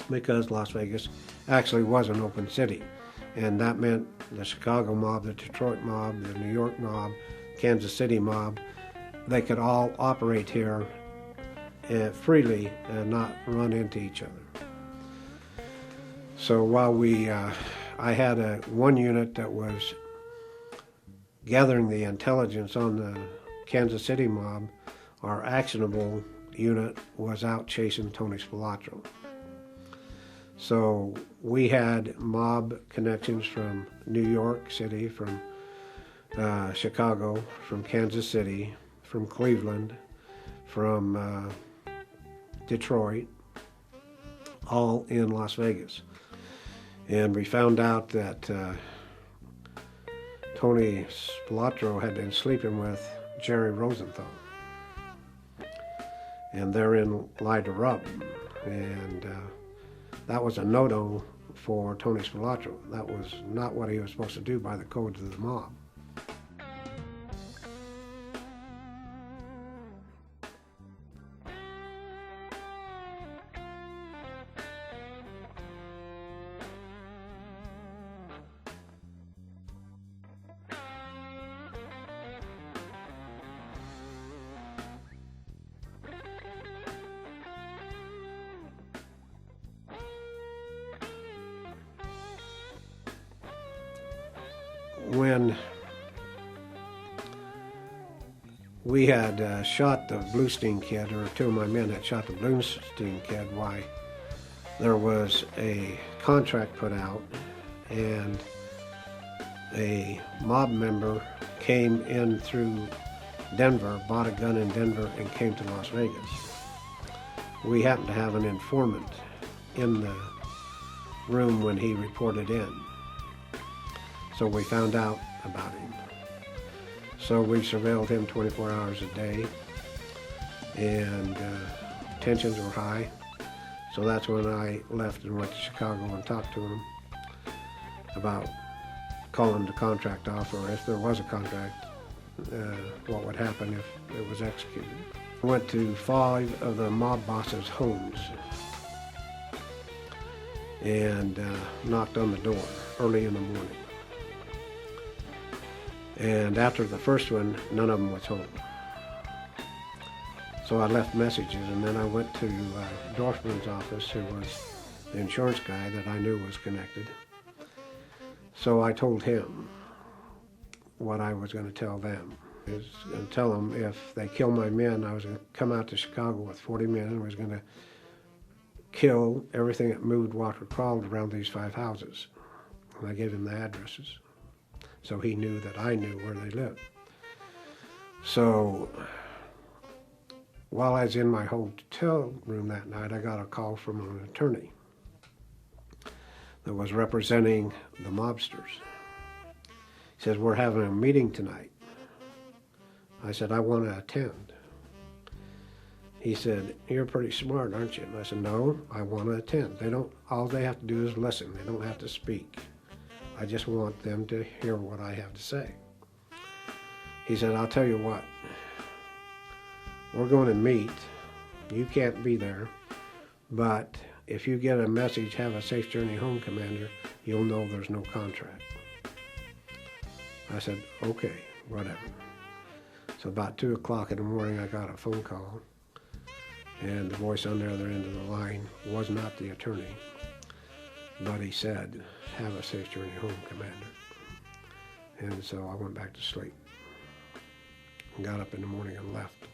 because Las Vegas actually was an open city. And that meant the Chicago mob, the Detroit mob, the New York mob, Kansas City mob, they could all operate here freely and not run into each other. So while I had one unit that was gathering the intelligence on the Kansas City mob, our actionable unit was out chasing Tony Spilotro. So we had mob connections from New York City, from Chicago, from Kansas City, from Cleveland, from Detroit, all in Las Vegas. And we found out that Tony Spilotro had been sleeping with Jerry Rosenthal. And therein lied the rub. And that was a no-no for Tony Spilotro. That was not what he was supposed to do by the codes of the mob. When we had shot the Bluestein kid, or two of my men had shot the Bluestein kid, why, there was a contract put out, and a mob member came in through Denver, bought a gun in Denver, and came to Las Vegas. We happened to have an informant in the room when he reported in. So we found out about him. So we surveilled him 24 hours a day, and tensions were high. So that's when I left and went to Chicago and talked to him about calling the contract off, or if there was a contract, what would happen if it was executed. I went to 5 of the mob bosses' homes and knocked on the door early in the morning. And after the first one, none of them was home. So I left messages, and then I went to Dorfman's office, who was the insurance guy that I knew was connected. So I told him what I was going to tell them. I was going to tell them if they kill my men, I was going to come out to Chicago with 40 men and was going to kill everything that moved, walked, or crawled around these 5 houses. And I gave him the addresses, so he knew that I knew where they lived. So while I was in my hotel room that night, I got a call from an attorney that was representing the mobsters. He says, "We're having a meeting tonight." I said, "I want to attend." He said, "You're pretty smart, aren't you?" And I said, "No, I want to attend. All they have to do is listen. They don't have to speak. I just want them to hear what I have to say." He said, "I'll tell you what, we're going to meet. You can't be there, but if you get a message, 'Have a safe journey home, Commander,' you'll know there's no contract." I said, "Okay, whatever." So about 2 o'clock in the morning, I got a phone call, and the voice on the other end of the line was not the attorney, but he said, "Have a safe journey home, Commander." And so I went back to sleep and got up in the morning and left.